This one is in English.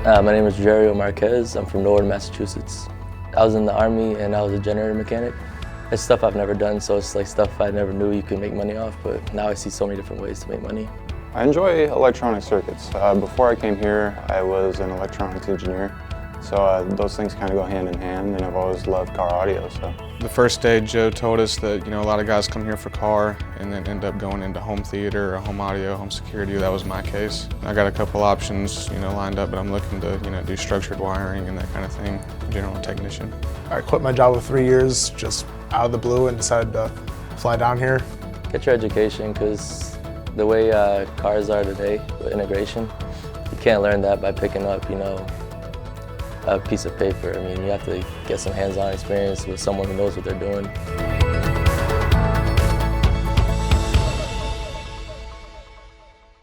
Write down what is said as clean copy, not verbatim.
My name is Jerry Marquez. I'm from Norwood, Massachusetts. I was in the Army and I was a generator mechanic. It's stuff I've never done, so it's like stuff I never knew you could make money off, but now I see so many different ways to make money. I enjoy electronic circuits. Before I came here, I was an electronics engineer, so those things kind of go hand in hand, and I've always loved car audio. So the first day, Joe told us that a lot of guys come here for car and then end up going into home theater or home audio, home security. That was my case. I got a couple options, lined up, but I'm looking to do structured wiring and that kind of thing. General technician. I quit my job with 3 years, just out of the blue, and decided to fly down here. Get your education, because the way cars are today with integration, you can't learn that by picking up, a piece of paper. I mean, you have to get some hands-on experience with someone who knows what they're doing.